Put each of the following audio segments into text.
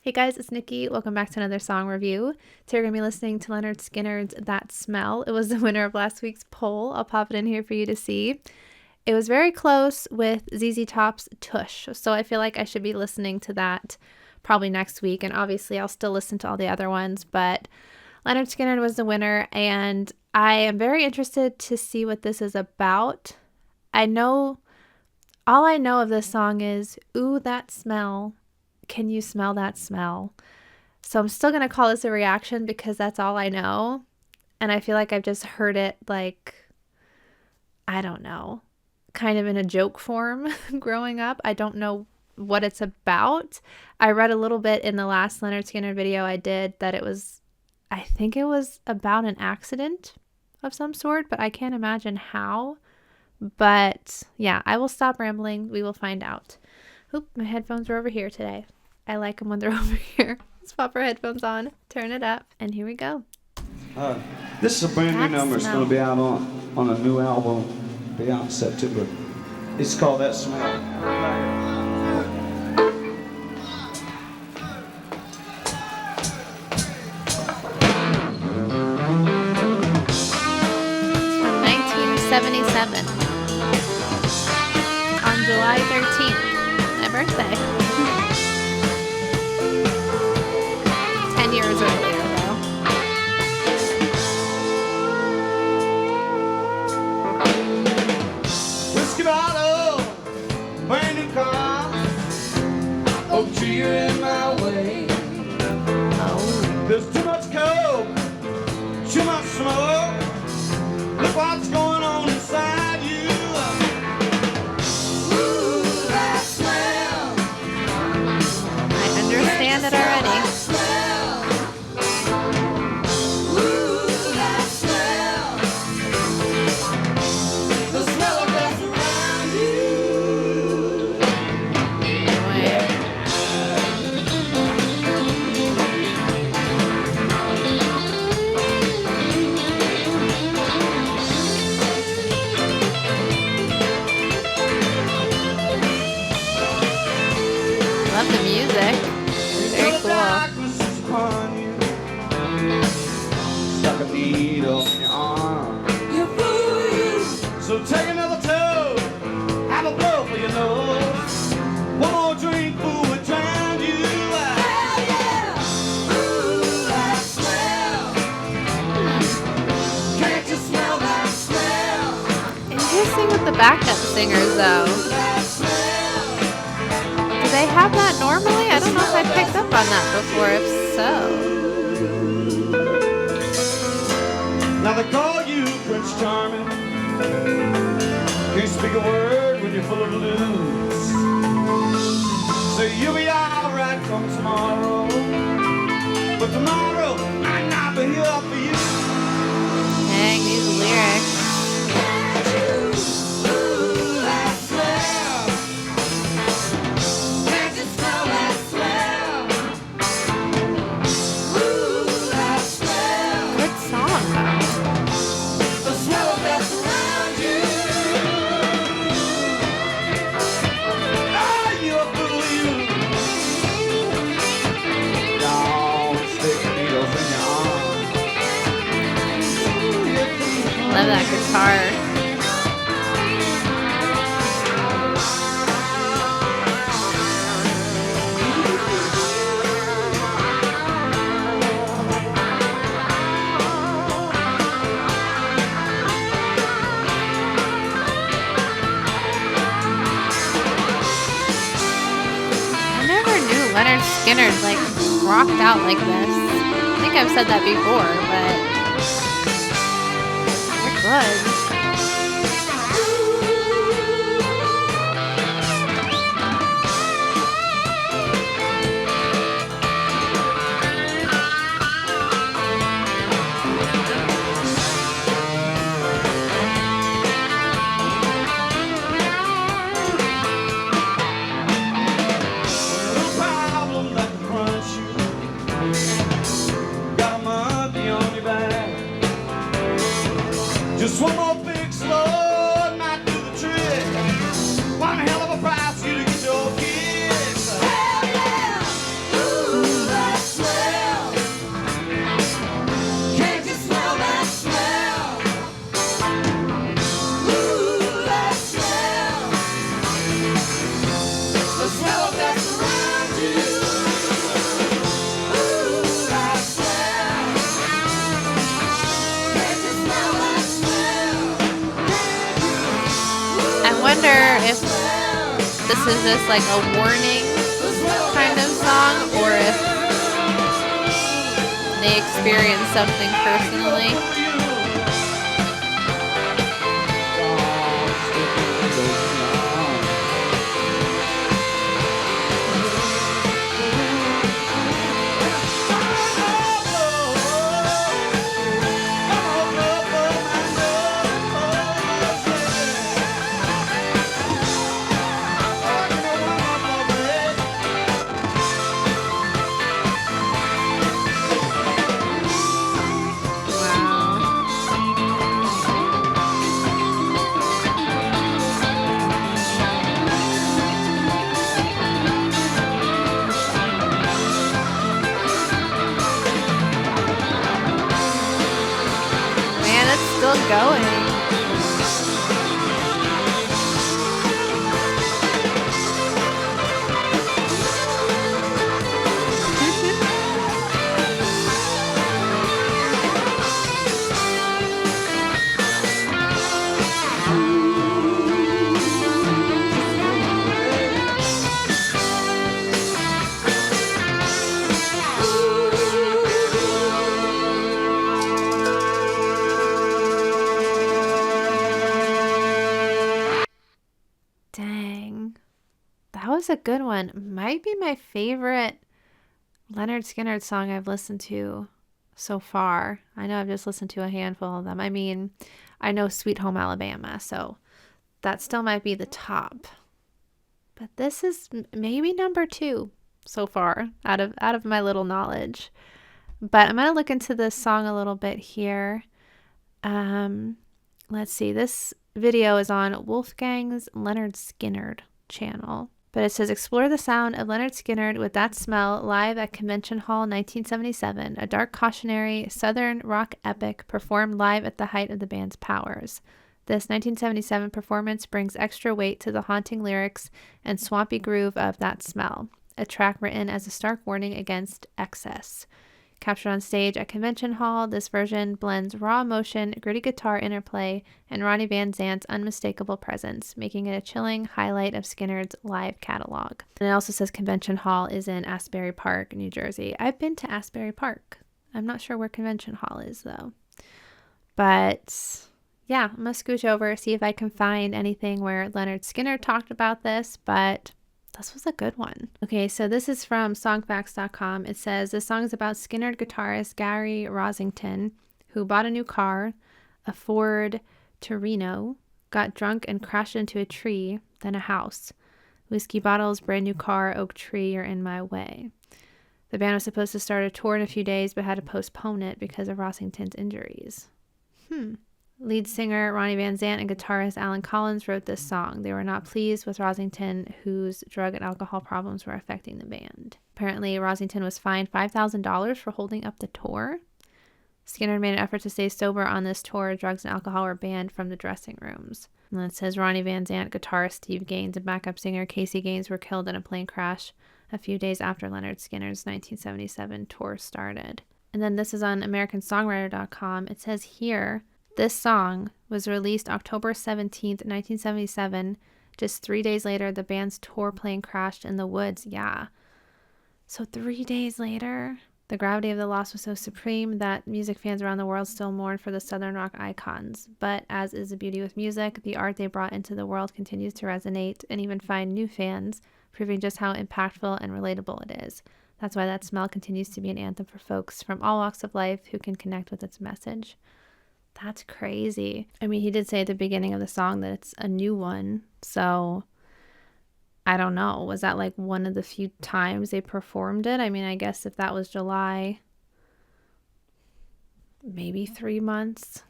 Hey guys, it's Nikki. Welcome back to another song review. Today we're going to be listening to Lynyrd Skynyrd's That Smell. It was the winner of last week's poll. I'll pop it in here for you to see. It was very close with ZZ Top's Tush, so I feel like I should be listening to that probably next week, and obviously I'll still listen to all the other ones, but Lynyrd Skynyrd was the winner, and I am very interested to see what this is about. All I know of this song is, ooh, that smell. Can you smell that smell? So I'm still going to call this a reaction because that's all I know. And I feel like I've just heard it I don't know, kind of in a joke form growing up. I don't know what it's about. I read a little bit in the last Lynyrd Skynyrd video I did that I think it was about an accident of some sort, but I can't imagine how. But yeah, I will stop rambling. We will find out. Oop, my headphones are over here today. I like them when they're over here. Let's pop our headphones on, turn it up, and here we go. This is a brand new number. It's going to be out on a new album. Be out in September. It's called That Smell. From 1977. On July 13th. My birthday. 10 years earlier, though. Whiskey bottle, brand new car. Oh, gee, you're in my way. Oh. There's too much coke, too much smoke. Look what's going on inside you. Ooh, that smell. I understand it already. Love the music. Very cool. Stuck a needle in your arm. So take another toad, have a blow for your nose. One more drink, fool, would drown you. Ooh, that smell. Can't you smell that smell? Interesting with the backup singers, though. Do they have that normally? I don't know if I picked up on that before. If so. Now they call you Prince Charming. Can't speak a word when you're full of blues. So you'll be alright come tomorrow. But tomorrow might not be here for you. Dang, these lyrics. Good song, though. Love that guitar. I never knew Lynyrd Skynyrd rocked out like this. I think I've said that before, but they're good. Just one more this is just like a warning kind of song, or if they experience something personally. Still going. Dang. That was a good one. Might be my favorite Lynyrd Skynyrd song I've listened to so far. I know I've just listened to a handful of them. I mean, I know Sweet Home Alabama, so that still might be the top. But this is maybe number 2 so far out of my little knowledge. But I'm going to look into this song a little bit here. Let's see. This video is on Wolfgang's Lynyrd Skynyrd channel. But it says, explore the sound of Lynyrd Skynyrd with That Smell live at Convention Hall 1977, a dark cautionary southern rock epic performed live at the height of the band's powers. This 1977 performance brings extra weight to the haunting lyrics and swampy groove of That Smell, a track written as a stark warning against excess. Captured on stage at Convention Hall, this version blends raw emotion, gritty guitar interplay, and Ronnie Van Zant's unmistakable presence, making it a chilling highlight of Skynyrd's live catalog. And it also says Convention Hall is in Asbury Park, New Jersey. I've been to Asbury Park. I'm not sure where Convention Hall is, though. But yeah, I'm going to scooch over, see if I can find anything where Lynyrd Skynyrd talked about this, but this was a good one. Okay, so this is from songfacts.com. It says, this song is about Skynyrd guitarist Gary Rosington, who bought a new car, a Ford Torino, got drunk and crashed into a tree, then a house. Whiskey bottles, brand new car, oak tree, you're in my way. The band was supposed to start a tour in a few days, but had to postpone it because of Rosington's injuries. Lead singer Ronnie Van Zant and guitarist Alan Collins wrote this song. They were not pleased with Rosington, whose drug and alcohol problems were affecting the band. Apparently, Rosington was fined $5,000 for holding up the tour. Skynyrd made an effort to stay sober on this tour. Drugs and alcohol were banned from the dressing rooms. And then it says Ronnie Van Zant, guitarist Steve Gaines, and backup singer Casey Gaines were killed in a plane crash a few days after Lynyrd Skynyrd's 1977 tour started. And then this is on AmericanSongwriter.com. It says here, this song was released October 17th, 1977. Just 3 days later, the band's tour plane crashed in the woods. Yeah. So 3 days later, the gravity of the loss was so supreme that music fans around the world still mourn for the Southern rock icons. But as is the beauty with music, the art they brought into the world continues to resonate and even find new fans, proving just how impactful and relatable it is. That's why That Smell continues to be an anthem for folks from all walks of life who can connect with its message. That's crazy. I mean, he did say at the beginning of the song that it's a new one. So I don't know. Was that like one of the few times they performed it? I mean, I guess if that was July, maybe 3 months.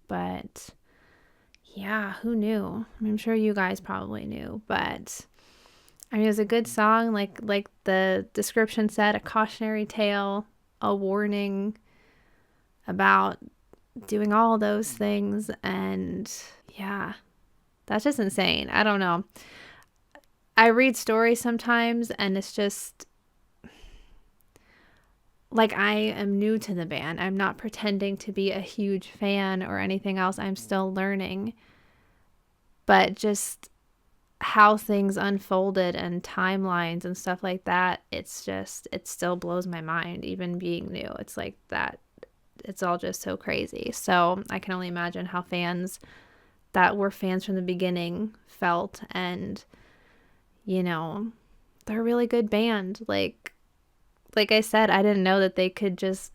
But yeah, who knew? I mean, I'm sure you guys probably knew. But I mean, it was a good song. Like the description said, a cautionary tale, a warning about doing all those things. And yeah, that's just insane. I don't know. I read stories sometimes and it's just like, I am new to the band. I'm not pretending to be a huge fan or anything else. I'm still learning. But just how things unfolded and timelines and stuff like that, it's just, it still blows my mind, even being new. It's like that, it's all just so crazy. So I can only imagine how fans that were fans from the beginning felt. And, you know, they're a really good band. Like I said, I didn't know that they could just,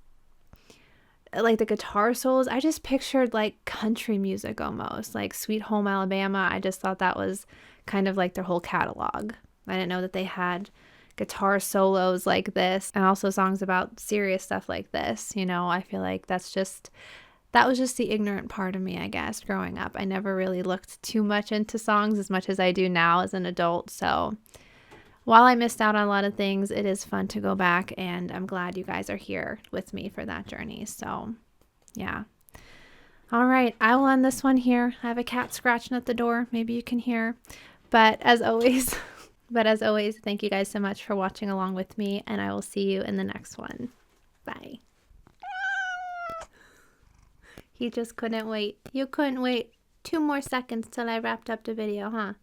like the guitar solos, I just pictured like country music almost, like Sweet Home Alabama. I just thought that was kind of like their whole catalog. I didn't know that they had guitar solos like this and also songs about serious stuff like this. You know, I feel like that was just the ignorant part of me, I guess, growing up. I never really looked too much into songs as much as I do now as an adult. So while I missed out on a lot of things, it is fun to go back, and I'm glad you guys are here with me for that journey. So, yeah. All right, I will end this one here. I have a cat scratching at the door. Maybe you can hear. But as always, thank you guys so much for watching along with me, and I will see you in the next one. Bye. He just couldn't wait. You couldn't wait 2 more seconds till I wrapped up the video, huh?